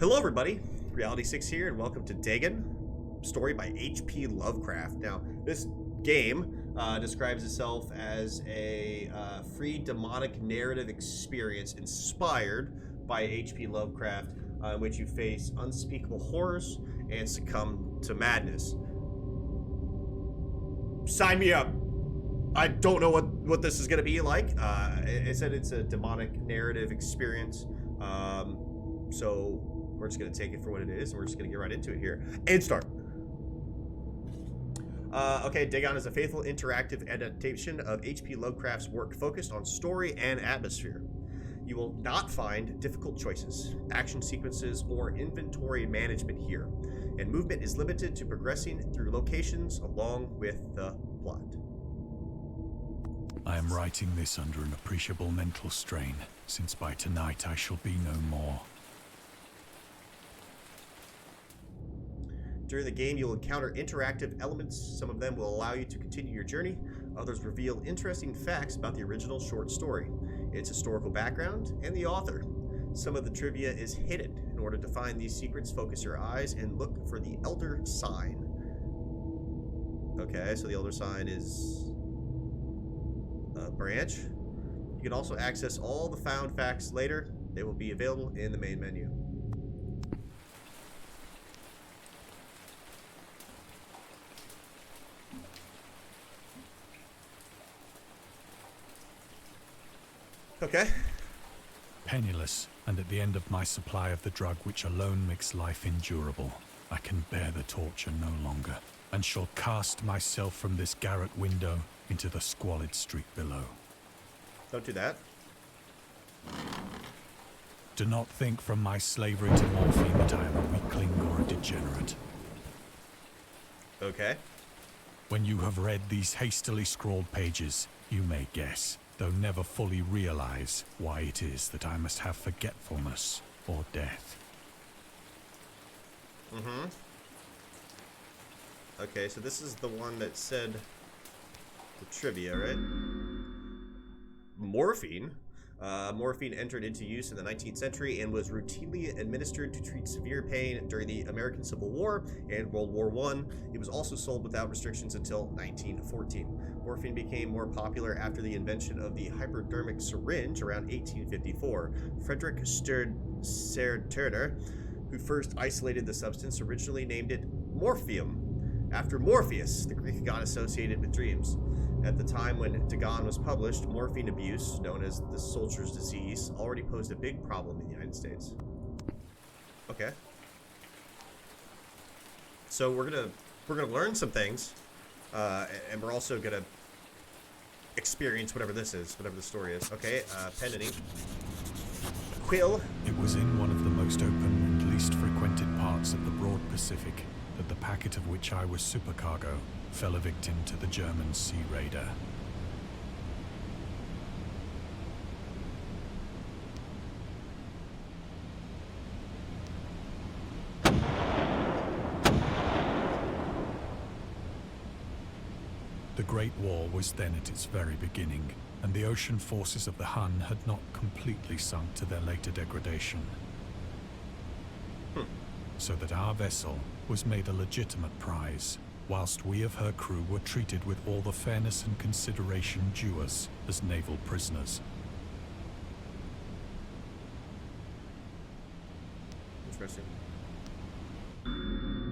Hello everybody, Reality6 here, and welcome to Dagon, story by H.P. Lovecraft. Now, this game describes itself as a free demonic narrative experience inspired by H.P. Lovecraft, in which you face unspeakable horrors and succumb to madness. Sign me up! I don't know what this is going to be like. It said it's a demonic narrative experience, so we're just going to take it for what it is, and we're just going to get right into it here. And start. Okay, Dagon is a faithful interactive adaptation of H.P. Lovecraft's work focused on story and atmosphere. You will not find difficult choices, action sequences, or inventory management here, and movement is limited to progressing through locations along with the plot. I am writing this under an appreciable mental strain, since by tonight I shall be no more. During the game, you'll encounter interactive elements. Some of them will allow you to continue your journey. Others reveal interesting facts about the original short story, its historical background, and the author. Some of the trivia is hidden. In order to find these secrets, focus your eyes and look for the Elder Sign. Okay, so the Elder Sign is a branch. You can also access all the found facts later. They will be available in the main menu. Okay. Penniless, and at the end of my supply of the drug which alone makes life endurable, I can bear the torture no longer, and shall cast myself from this garret window into the squalid street below. Don't do that. Do not think from my slavery to morphine that I am a weakling or a degenerate. Okay. When you have read these hastily scrawled pages, you may guess, though never fully realize, why it is that I must have forgetfulness or death. Mm-hmm. Okay, so this is the one that said the trivia, right? Morphine. Morphine entered into use in the 19th century and was routinely administered to treat severe pain during the American Civil War and World War I. It was also sold without restrictions until 1914. Morphine became more popular after the invention of the hypodermic syringe around 1854. Frederick Turner, who first isolated the substance, originally named it morphium, after Morpheus, the Greek god associated with dreams. At the time when Dagon was published, morphine abuse, known as the soldier's disease, already posed a big problem in the United States. Okay. So we're gonna learn some things, and we're also gonna experience whatever this is, whatever the story is. Okay, pen and ink. Quill. It was in one of the most open and least frequented parts of the broad Pacific that the packet of which I was supercargo fell a victim to the German sea raider. The Great War was then at its very beginning, and the ocean forces of the Hun had not completely sunk to their later degradation. So that our vessel was made a legitimate prize, whilst we of her crew were treated with all the fairness and consideration due us as naval prisoners. Interesting.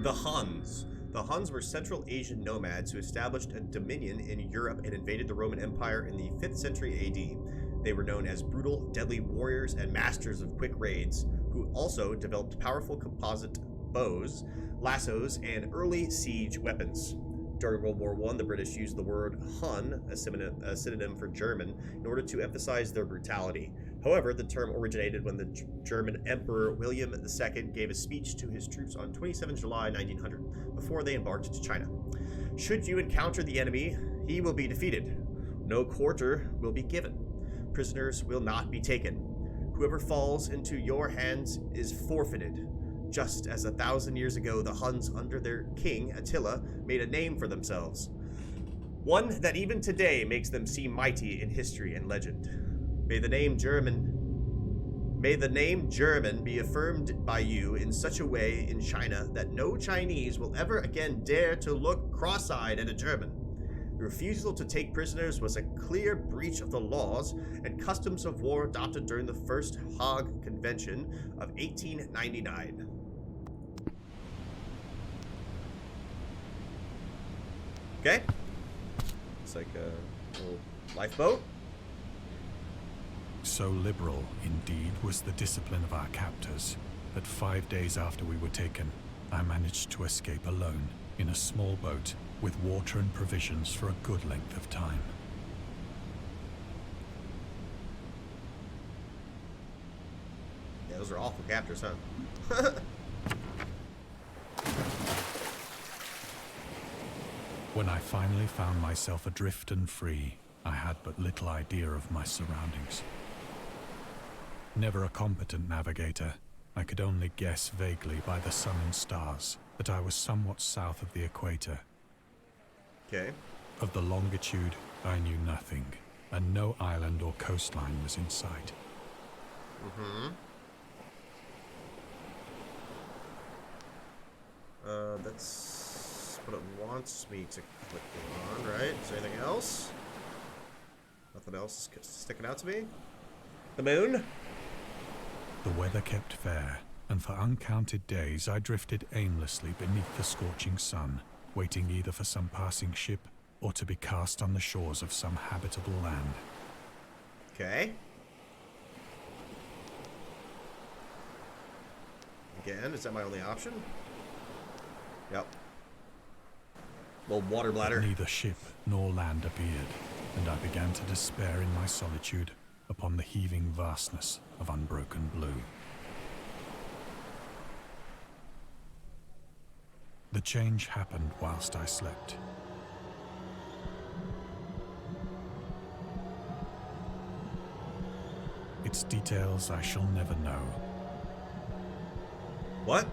The Huns. The Huns were Central Asian nomads who established a dominion in Europe and invaded the Roman Empire in the 5th century AD. They were known as brutal, deadly warriors and masters of quick raids, who also developed powerful composite bows, lassos, and early siege weapons. During World War I, the British used the word Hun, a synonym for German, in order to emphasize their brutality. However, the term originated when the German Emperor William II gave a speech to his troops on 27 July 1900, before they embarked to China. Should you encounter the enemy, he will be defeated. No quarter will be given. Prisoners will not be taken. Whoever falls into your hands is forfeited. Just as 1,000 years ago, the Huns under their king, Attila, made a name for themselves. One that even today makes them seem mighty in history and legend. May the name German May the name German be affirmed by you in such a way in China that no Chinese will ever again dare to look cross-eyed at a German. The refusal to take prisoners was a clear breach of the laws and customs of war adopted during the First Hague Convention of 1899. Okay. It's like a little lifeboat. So liberal, indeed, was the discipline of our captors that 5 days after we were taken, I managed to escape alone in a small boat with water and provisions for a good length of time. Yeah, those are awful captors, huh? When I finally found myself adrift and free, I had but little idea of my surroundings. Never a competent navigator, I could only guess vaguely by the sun and stars that I was somewhat south of the equator. Okay. Of the longitude, I knew nothing, and no island or coastline was in sight. That's what it wants me to click on, right? Is there anything else? Nothing else is sticking out to me? The moon? The weather kept fair, and for uncounted days I drifted aimlessly beneath the scorching sun, waiting either for some passing ship or to be cast on the shores of some habitable land. Okay. Again, is that my only option? Yep. Little water bladder. But neither ship nor land appeared, and I began to despair in my solitude upon the heaving vastness of unbroken blue. The change happened whilst I slept. Its details I shall never know. What?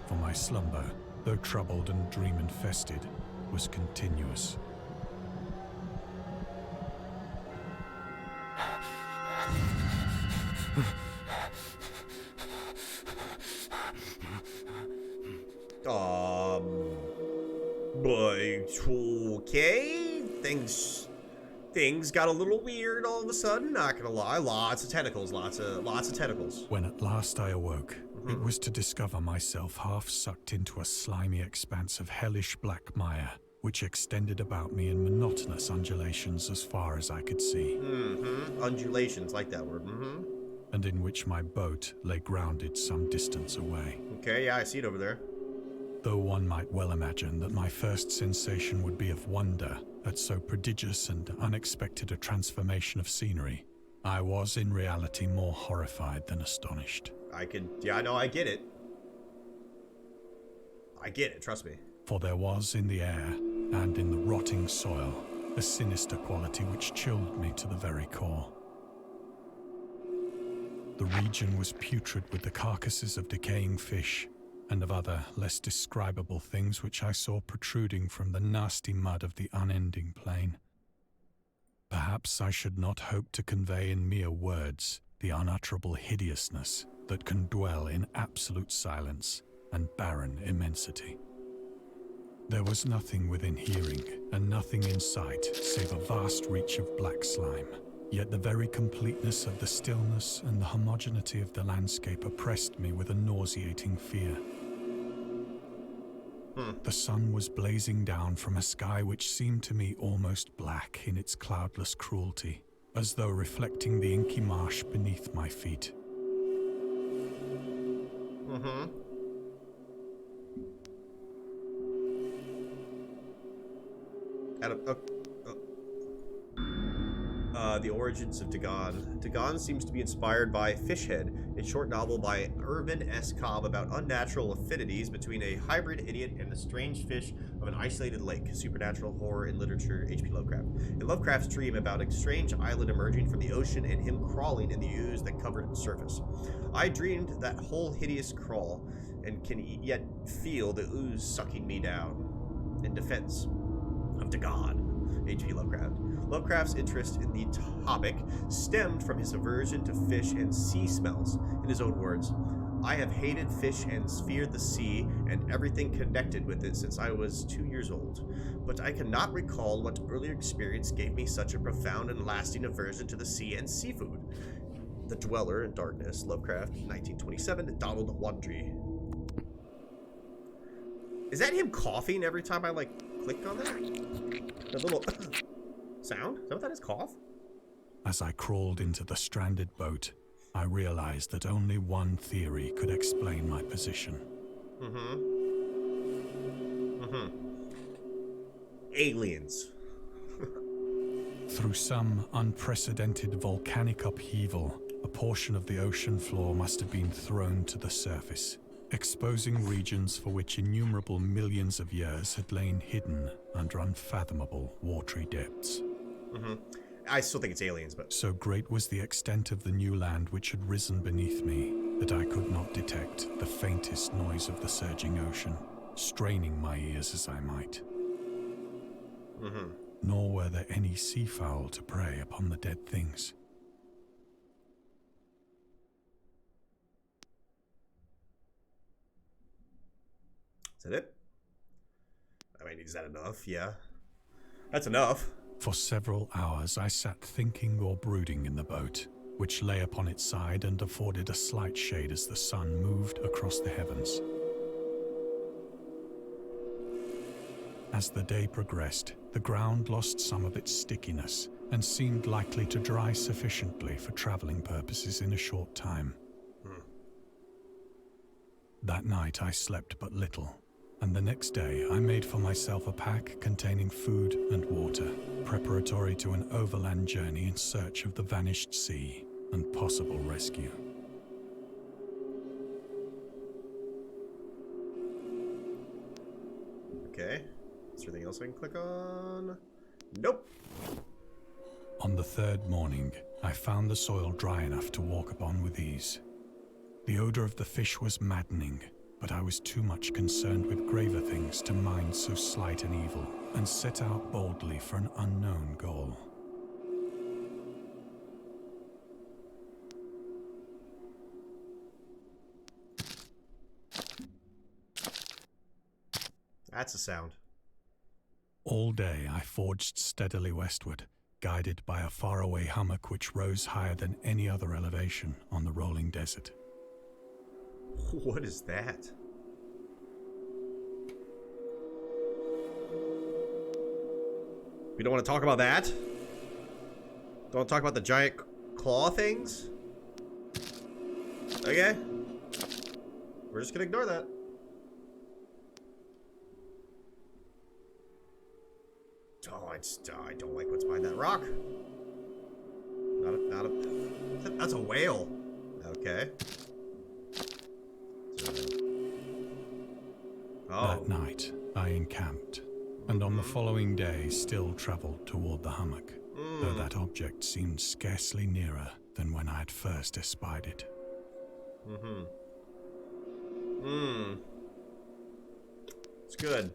For my slumber, though troubled and dream-infested, was continuous. But okay, things got a little weird all of a sudden. Not gonna lie, lots of tentacles, lots of tentacles. When at last I awoke, it was to discover myself half sucked into a slimy expanse of hellish black mire, which extended about me in monotonous undulations as far as I could see. Undulations, like that word. And in which my boat lay grounded some distance away. Okay, yeah, I see it over there. Though one might well imagine that my first sensation would be of wonder at so prodigious and unexpected a transformation of scenery, I was in reality more horrified than astonished. I get it. I get it, trust me. For there was in the air and in the rotting soil a sinister quality which chilled me to the very core. The region was putrid with the carcasses of decaying fish and of other, less describable things which I saw protruding from the nasty mud of the unending plain. Perhaps I should not hope to convey in mere words the unutterable hideousness that can dwell in absolute silence and barren immensity. There was nothing within hearing and nothing in sight save a vast reach of black slime. Yet the very completeness of the stillness and the homogeneity of the landscape oppressed me with a nauseating fear. The sun was blazing down from a sky which seemed to me almost black in its cloudless cruelty, as though reflecting the inky marsh beneath my feet. The origins of Dagon. Dagon seems to be inspired by Fishhead, a short novel by Irvin S. Cobb about unnatural affinities between a hybrid idiot and the strange fish of an isolated lake. Supernatural horror in literature, H.P. Lovecraft. In Lovecraft's dream about a strange island emerging from the ocean and him crawling in the ooze that covered its surface. I dreamed that whole hideous crawl and can yet feel the ooze sucking me down. In defense of Dagon, H.P. Lovecraft. Lovecraft's interest in the topic stemmed from his aversion to fish and sea smells. In his own words, I have hated fish and feared the sea and everything connected with it since I was 2 years old. But I cannot recall what earlier experience gave me such a profound and lasting aversion to the sea and seafood. The Dweller in Darkness, Lovecraft, 1927, Donald Wandry. Is that him coughing every time I, like, click on that? That little sound? Is that what that is, cough? As I crawled into the stranded boat, I realized that only one theory could explain my position. Aliens. Through some unprecedented volcanic upheaval, a portion of the ocean floor must have been thrown to the surface, exposing regions for which innumerable millions of years had lain hidden under unfathomable watery depths. I still think it's aliens, but... So great was the extent of the new land which had risen beneath me that I could not detect the faintest noise of the surging ocean, straining my ears as I might. Nor were there any seafowl to prey upon the dead things. Is that it? I mean, is that enough? Yeah. That's enough. For several hours I sat thinking or brooding in the boat, which lay upon its side and afforded a slight shade as the sun moved across the heavens. As the day progressed, the ground lost some of its stickiness and seemed likely to dry sufficiently for traveling purposes in a short time. That night I slept but little, and the next day I made for myself a pack containing food and water, preparatory to an overland journey in search of the vanished sea and possible rescue. Okay. Is there anything else I can click on? Nope. On the third morning, I found the soil dry enough to walk upon with ease. The odor of the fish was maddening, but I was too much concerned with graver things to mind so slight an evil, and set out boldly for an unknown goal. That's a sound. All day I forged steadily westward, guided by a faraway hummock which rose higher than any other elevation on the rolling desert. What is that? We don't want to talk about that? Don't want to talk about the giant claw things? Okay. We're just gonna ignore that. Oh, I don't like what's behind that rock. That's a whale. Okay. Oh. That night, I encamped, and on the following day still traveled toward the hummock, though that object seemed scarcely nearer than when I had first espied it. It's good.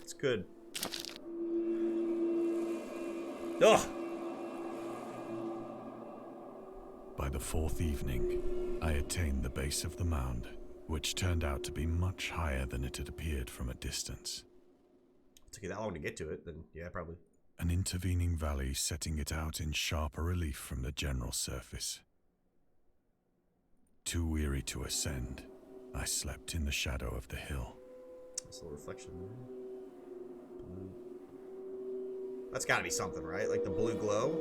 It's good. Ugh! By the fourth evening, I attained the base of the mound, which turned out to be much higher than it had appeared from a distance. It took you that long to get to it, then yeah, probably. An intervening valley setting it out in sharper relief from the general surface. Too weary to ascend, I slept in the shadow of the hill. That's a little reflection. Blue. That's gotta be something, right? Like the blue glow?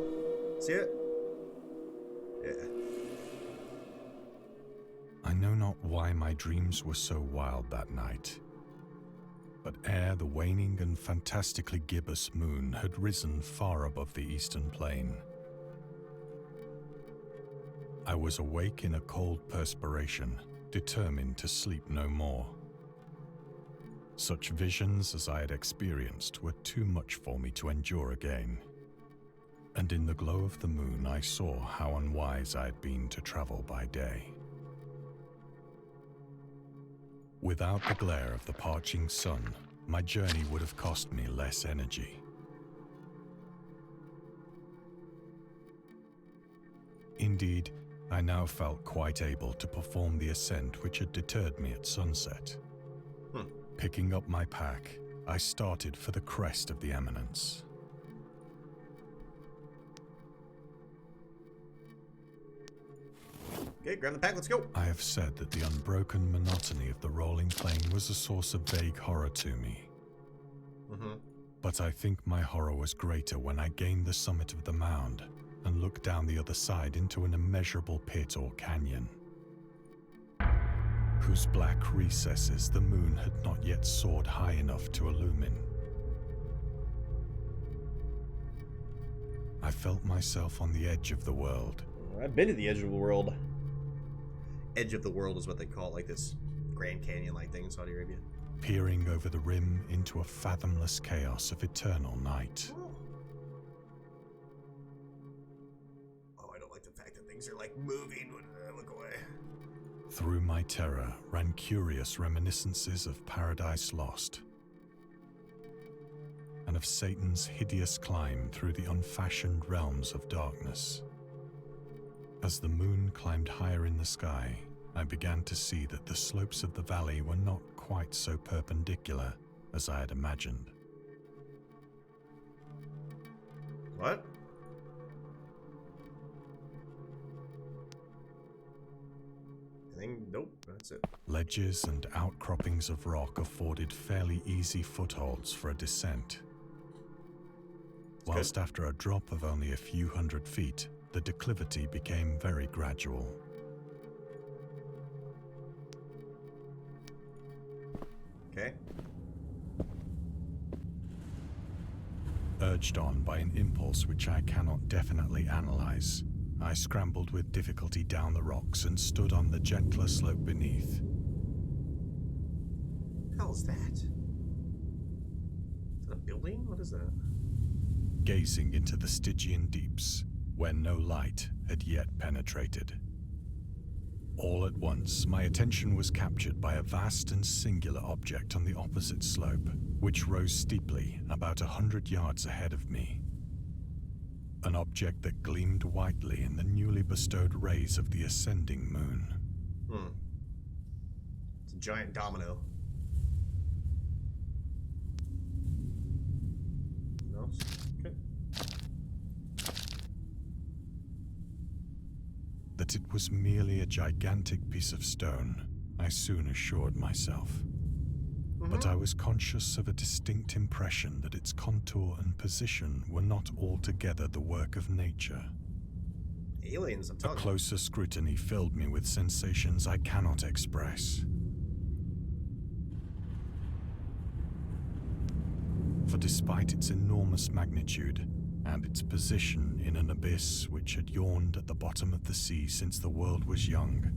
See it? Yeah. I know not why my dreams were so wild that night, but ere the waning and fantastically gibbous moon had risen far above the eastern plain, I was awake in a cold perspiration, determined to sleep no more. Such visions as I had experienced were too much for me to endure again, and in the glow of the moon I saw how unwise I had been to travel by day. Without the glare of the parching sun, my journey would have cost me less energy. Indeed, I now felt quite able to perform the ascent which had deterred me at sunset. Picking up my pack, I started for the crest of the eminence. Okay, grab the pack, let's go. I have said that the unbroken monotony of the rolling plain was a source of vague horror to me. But I think my horror was greater when I gained the summit of the mound and looked down the other side into an immeasurable pit or canyon, whose black recesses the moon had not yet soared high enough to illumine. I felt myself on the edge of the world. I've been to the edge of the world. Edge of the world is what they call it, like this Grand Canyon-like thing in Saudi Arabia. Peering over the rim into a fathomless chaos of eternal night. Oh, I don't like the fact that things are like moving when I look away. Through my terror ran curious reminiscences of Paradise Lost, and of Satan's hideous climb through the unfashioned realms of darkness. As the moon climbed higher in the sky, I began to see that the slopes of the valley were not quite so perpendicular as I had imagined. What? Nope, that's it. Ledges and outcroppings of rock afforded fairly easy footholds for a descent. Whilst after a drop of only a few hundred feet, the declivity became very gradual. Okay. Urged on by an impulse which I cannot definitely analyze, I scrambled with difficulty down the rocks and stood on the gentler slope beneath. What the hell is that? Is that a building? What is that? Gazing into the Stygian deeps, where no light had yet penetrated. All at once, my attention was captured by a vast and singular object on the opposite slope, which rose steeply about 100 yards ahead of me. An object that gleamed whitely in the newly bestowed rays of the ascending moon. It's a giant domino. No? Okay. That it was merely a gigantic piece of stone, I soon assured myself. But I was conscious of a distinct impression that its contour and position were not altogether the work of nature. Aliens, I'm telling you. A closer scrutiny filled me with sensations I cannot express. For despite its enormous magnitude, and its position in an abyss which had yawned at the bottom of the sea since the world was young,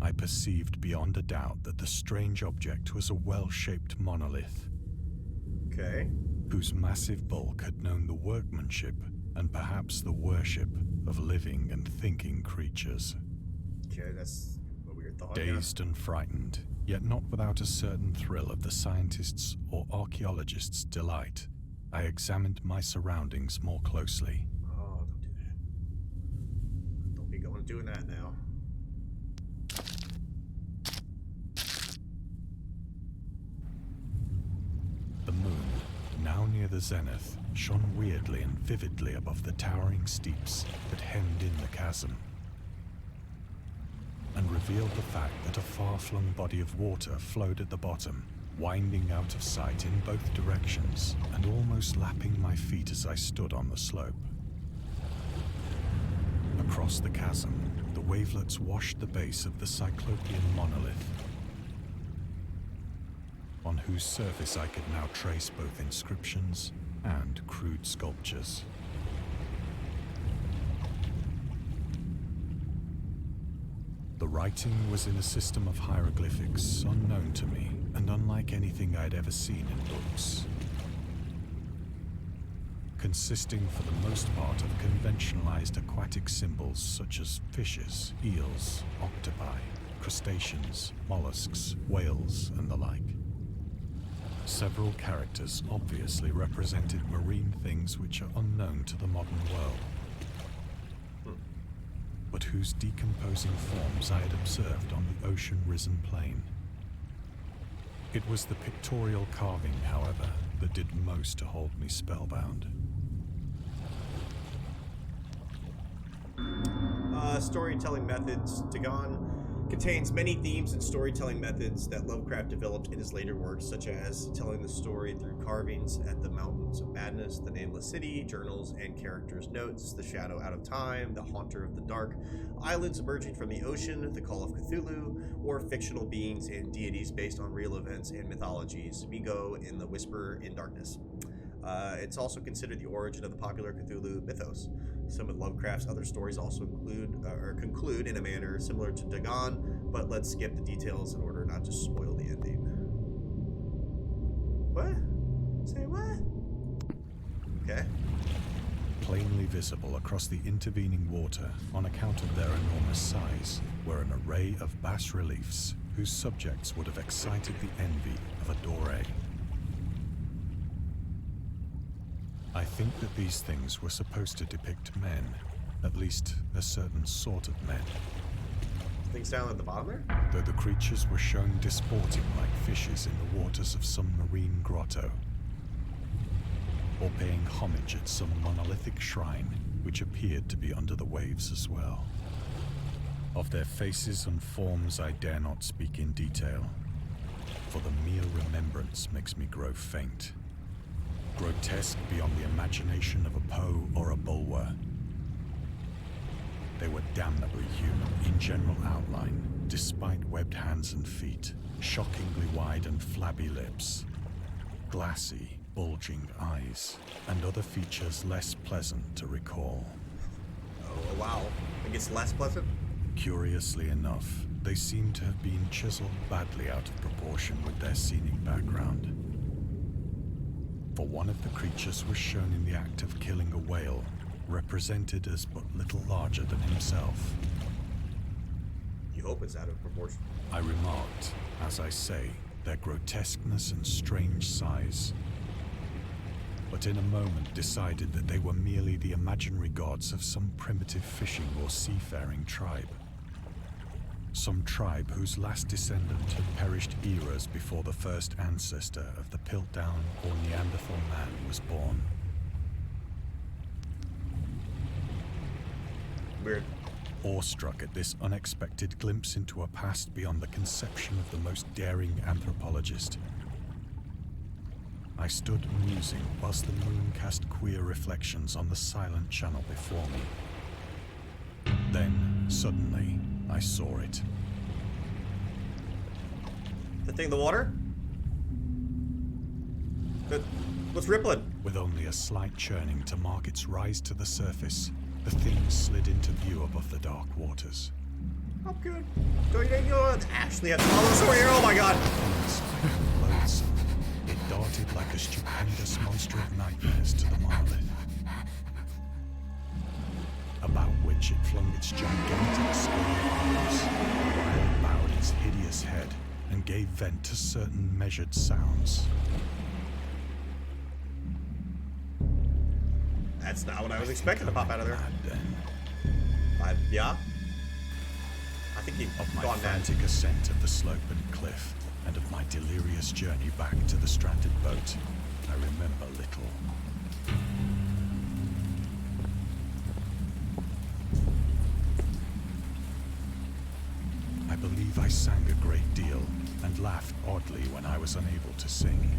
I perceived beyond a doubt that the strange object was a well-shaped monolith. Okay. Whose massive bulk had known the workmanship and perhaps the worship of living and thinking creatures. Okay, that's a weird thought. Dazed and frightened, yet not without a certain thrill of the scientist's or archaeologist's delight, I examined my surroundings more closely. Oh, don't do that. Don't be going doing that now. The moon, now near the zenith, shone weirdly and vividly above the towering steeps that hemmed in the chasm, and revealed the fact that a far-flung body of water flowed at the bottom, winding out of sight in both directions and almost lapping my feet as I stood on the slope. Across the chasm, the wavelets washed the base of the Cyclopean monolith, on whose surface I could now trace both inscriptions and crude sculptures. The writing was in a system of hieroglyphics unknown to me and unlike anything I'd ever seen in books, consisting for the most part of conventionalized aquatic symbols such as fishes, eels, octopi, crustaceans, mollusks, whales, and the like. Several characters obviously represented marine things which are unknown to the modern world. but whose decomposing forms I had observed on the ocean-risen plain. It was the pictorial carving, however, that did most to hold me spellbound. Storytelling methods. Dagon contains many themes and storytelling methods that Lovecraft developed in his later works, such as telling the story through carvings at the Mountains of Madness, the Nameless City, journals and characters' notes, the Shadow Out of Time, the Haunter of the Dark, islands emerging from the ocean, the Call of Cthulhu, or fictional beings and deities based on real events and mythologies, Migo in the Whisper in Darkness. It's also considered the origin of the popular Cthulhu mythos. Some of Lovecraft's other stories also conclude in a manner similar to Dagon, but let's skip the details in order not to spoil the ending. What? Say what? Okay. Plainly visible across the intervening water on account of their enormous size were an array of bas-reliefs whose subjects would have excited the envy of a doré. I think that these things were supposed to depict men, at least a certain sort of men. Things down at the bottom there? Though the creatures were shown disporting like fishes in the waters of some marine grotto, or paying homage at some monolithic shrine which appeared to be under the waves as well. Of their faces and forms I dare not speak in detail, for the mere remembrance makes me grow faint. Grotesque beyond the imagination of a Poe or a Bulwer. They were damnably human in general outline, despite webbed hands and feet, shockingly wide and flabby lips, glassy, bulging eyes, and other features less pleasant to recall. Oh, wow. It gets less pleasant? Curiously enough, they seem to have been chiseled badly out of proportion with their scenic background. For one of the creatures was shown in the act of killing a whale, represented as but little larger than himself. You hope it's out of proportion. I remarked, as I say, their grotesqueness and strange size, but in a moment decided that they were merely the imaginary gods of some primitive fishing or seafaring tribe. Some tribe whose last descendant had perished eras before the first ancestor of the Piltdown or Neanderthal man was born. Weird. Awestruck at this unexpected glimpse into a past beyond the conception of the most daring anthropologist, I stood musing whilst the moon cast queer reflections on the silent channel before me. Then, suddenly, I saw it. The thing in the water? What's rippling? With only a slight churning to mark its rise to the surface, the thing slid into view above the dark waters. Oh, good. Don't actually have to follow this over here. Oh my god. Loathsome, it darted like a stupendous monster of nightmares to the monolith, about which it flung its gigantic scaly arms, while it bowed its hideous head and gave vent to certain measured sounds. That's not what I was expecting to pop out of there. Yeah? I think you've Of my gone mad. frantic ascent of the slope and cliff, and of my delirious journey back to the stranded boat, I remember little. I believe I sang a great deal and laughed oddly when I was unable to sing.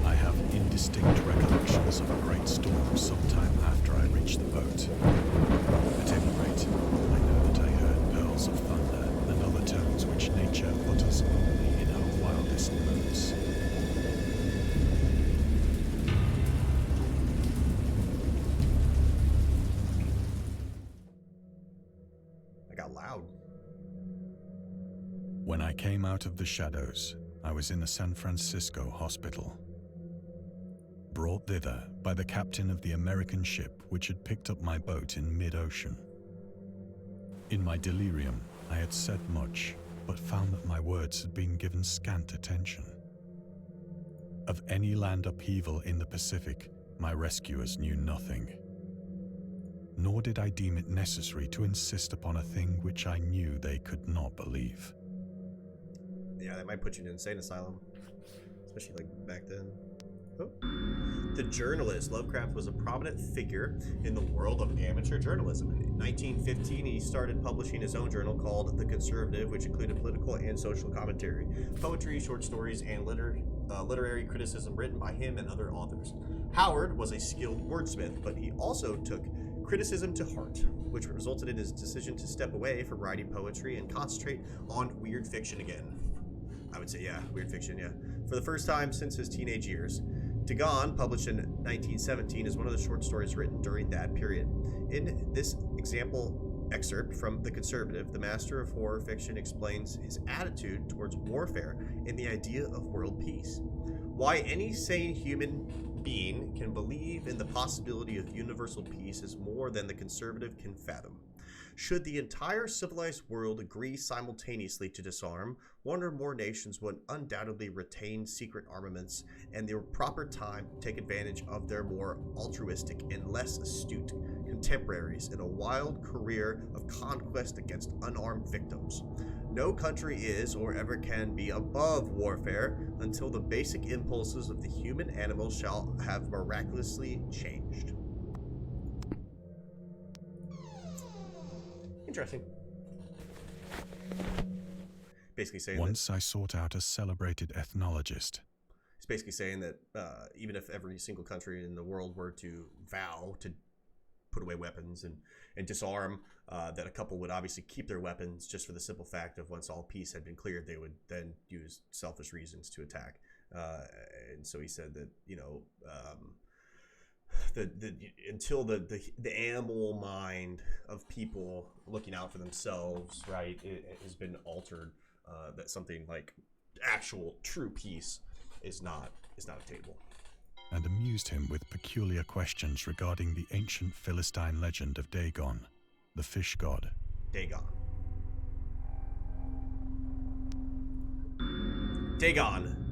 I have indistinct recollections of a great storm sometime after I reached the boat. At any rate, I know that I heard pearls of thunder and other tones which nature utters only in her wildest moods. I got loud. When I came out of the shadows, I was in a San Francisco hospital, brought thither by the captain of the American ship which had picked up my boat in mid-ocean. In my delirium, I had said much, but found that my words had been given scant attention. Of any land upheaval in the Pacific, my rescuers knew nothing. Nor did I deem it necessary to insist upon a thing which I knew they could not believe. Yeah, that might put you in an insane asylum, especially like back then. Oh. The journalist. Lovecraft was a prominent figure in the world of amateur journalism. In 1915, he started publishing his own journal called The Conservative, which included political and social commentary, poetry, short stories, and literary criticism written by him and other authors. Howard was a skilled wordsmith, but he also took criticism to heart, which resulted in his decision to step away from writing poetry and concentrate on weird fiction again. I would say, yeah, weird fiction, yeah. For the first time since his teenage years. Dagon, published in 1917, is one of the short stories written during that period. In this example excerpt from The Conservative, the master of horror fiction explains his attitude towards warfare and the idea of world peace. Why any sane human being can believe in the possibility of universal peace is more than the conservative can fathom. Should the entire civilized world agree simultaneously to disarm, one or more nations would undoubtedly retain secret armaments and the proper time to take advantage of their more altruistic and less astute contemporaries in a wild career of conquest against unarmed victims. No country is or ever can be above warfare until the basic impulses of the human animal shall have miraculously changed. Interesting. Basically saying Once I sought out a celebrated ethnologist. He's basically saying that even if every single country in the world were to vow to put away weapons and disarm, that a couple would obviously keep their weapons just for the simple fact of once all peace had been cleared, they would then use selfish reasons to attack. And so he said that, you know, until the animal mind of people looking out for themselves, right, it has been altered, that something like actual true peace is not attainable. And amused him with peculiar questions regarding the ancient Philistine legend of Dagon, the fish god. Dagon,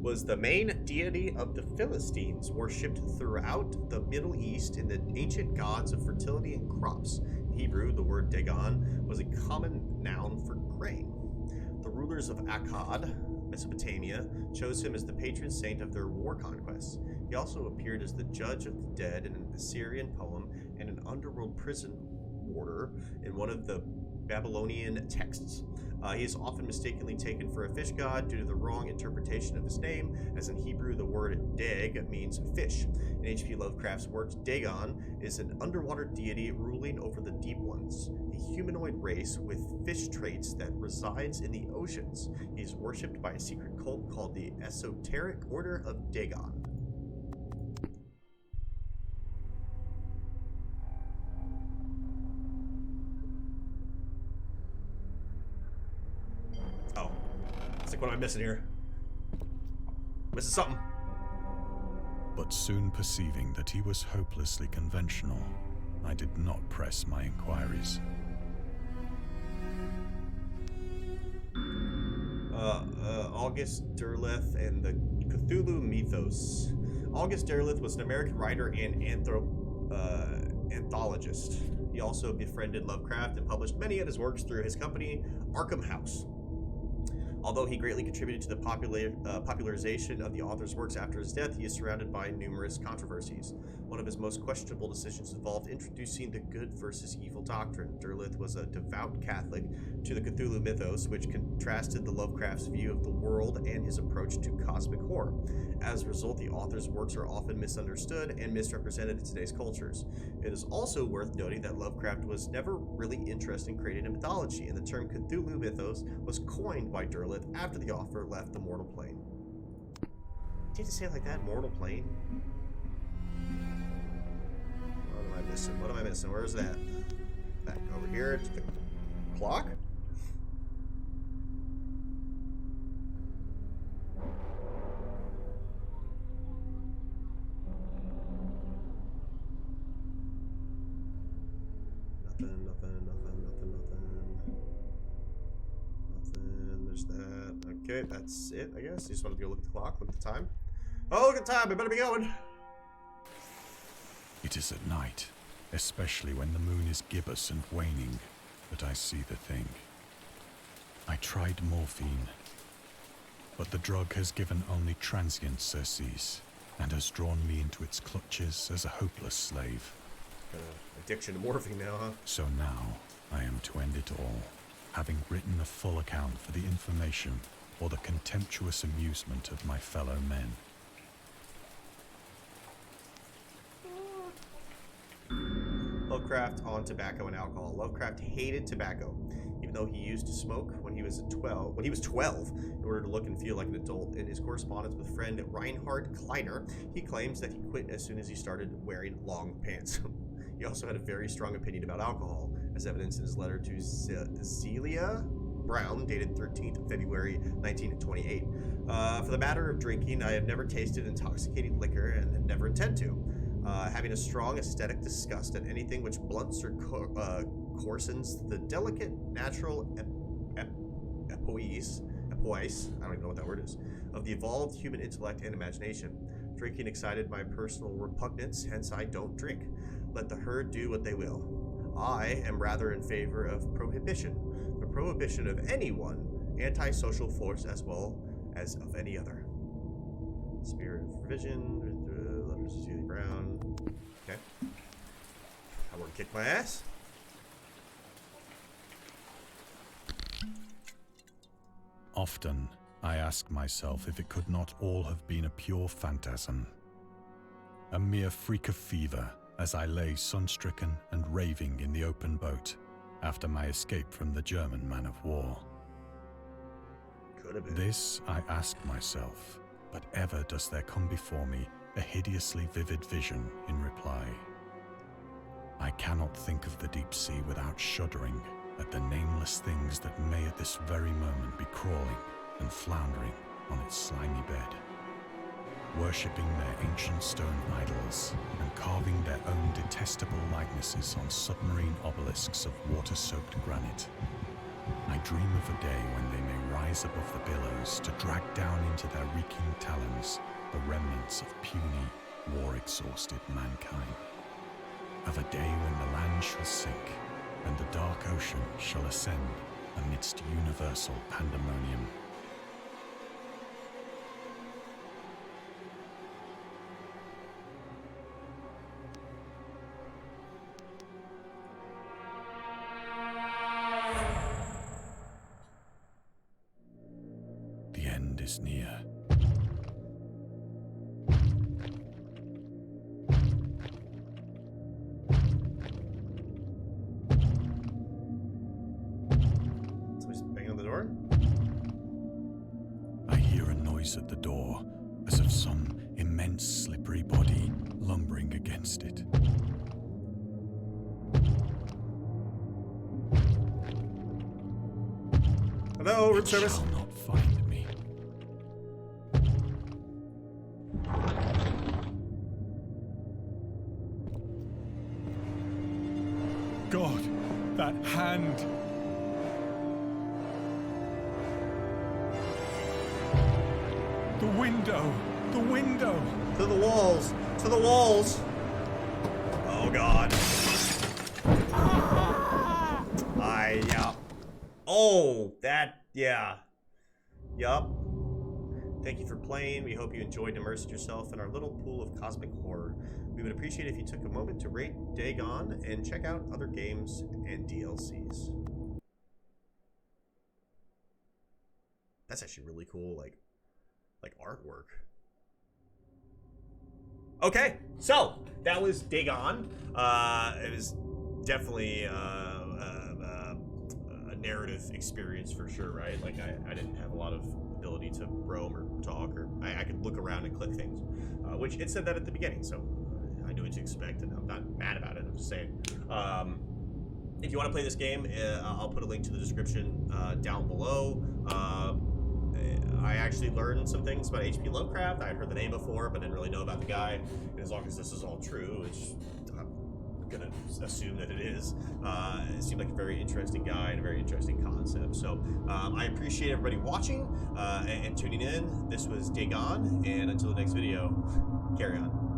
was the main deity of the Philistines, worshipped throughout the Middle East in the ancient gods of fertility and crops. In Hebrew, the word Dagon was a common noun for grain. The rulers of Akkad, Mesopotamia, chose him as the patron saint of their war conquests. He also appeared as the judge of the dead in an Assyrian poem and an underworld prison warder in one of the Babylonian texts. He is often mistakenly taken for a fish god due to the wrong interpretation of his name, as in Hebrew the word Dag means fish. In H.P. Lovecraft's works, Dagon is an underwater deity ruling over the deep ones, a humanoid race with fish traits that resides in the oceans. He is worshipped by a secret cult called the Esoteric Order of Dagon. Oh, it's like, what am I missing here? Missing something. But soon perceiving that he was hopelessly conventional, I did not press my inquiries. August Derleth and the Cthulhu Mythos. August Derleth was an American writer and anthologist. He also befriended Lovecraft and published many of his works through his company, Arkham House. Although he greatly contributed to the popularization of the author's works after his death, he is surrounded by numerous controversies. One of his most questionable decisions involved introducing the good versus evil doctrine. Derleth was a devout Catholic to the Cthulhu mythos, which contrasted the Lovecraft's view of the world and his approach to cosmic horror. As a result, the author's works are often misunderstood and misrepresented in today's cultures. It is also worth noting that Lovecraft was never really interested in creating a mythology, and the term Cthulhu mythos was coined by Derleth after the author left the mortal plane. Did you say it like that? Mortal plane? What am I missing? What am I missing? Where is that? Back over here to the clock? Nothing. Okay, that's it, I guess. You just want to go look at the clock, look at the time. Oh, look at the time, I better be going. It is at night, especially when the moon is gibbous and waning, that I see the thing. I tried morphine, but the drug has given only transient surcease and has drawn me into its clutches as a hopeless slave. Addiction to morphine now, huh? So now I am to end it all, having written a full account for the information or the contemptuous amusement of my fellow men. Lovecraft on tobacco and alcohol. Lovecraft hated tobacco, even though he used to smoke when he was 12 in order to look and feel like an adult. In his correspondence with friend Reinhard Kleiner, he claims that he quit as soon as he started wearing long pants. He also had a very strong opinion about alcohol, as evidenced in his letter to Zelia Brown, dated 13th February 1928. For the matter of drinking, I have never tasted intoxicating liquor and never intend to. Having a strong aesthetic disgust at anything which blunts or coarsens the delicate natural epoise, I don't even know what that word is, of the evolved human intellect and imagination. Drinking excited my personal repugnance, hence I don't drink. Let the herd do what they will. I am rather in favor of prohibition, the prohibition of any one antisocial force as well as of any other. Spirit of Vision, letters to Celia Brown. Okay. I want to kick my ass. Often, I ask myself if it could not all have been a pure phantasm. A mere freak of fever as I lay sun-stricken and raving in the open boat after my escape from the German man-of-war. Could have been. This I ask myself, but ever does there come before me a hideously vivid vision in reply. I cannot think of the deep sea without shuddering at the nameless things that may at this very moment be crawling and floundering on its slimy bed, worshipping their ancient stone idols and carving their own detestable likenesses on submarine obelisks of water-soaked granite. I dream of a day when they may rise above the billows to drag down into their reeking talons the remnants of puny, war-exhausted mankind. Of a day when the land shall sink and the dark ocean shall ascend amidst universal pandemonium. The end is near. Somebody's banging on the door? I hear a noise at the door, as of some immense slippery body lumbering against it. Hello, room It service. shall not find me. God, that hand! The window! The window! To the walls! To the walls! Oh god. Yeah. Oh, that, yeah. Yup. Thank you for playing. We hope you enjoyed and immersed yourself in our little pool of cosmic horror. We would appreciate if you took a moment to rate Dagon and check out other games and DLCs. That's actually really cool, like artwork. Okay, so that was Dagon. It was definitely a narrative experience for sure, right? Like I didn't have a lot of ability to roam or talk, or I could look around and click things, which it said that at the beginning, so I knew what to expect, and I'm not mad about it. I'm just saying. If you want to play this game, I'll put a link to the description down below. I actually learned some things about H.P. Lovecraft. I had heard the name before, but didn't really know about the guy. And as long as this is all true, which gonna assume that it is. It seemed like a very interesting guy and a very interesting concept. So I appreciate everybody watching and tuning in. This was Dagon, and until the next video, carry on.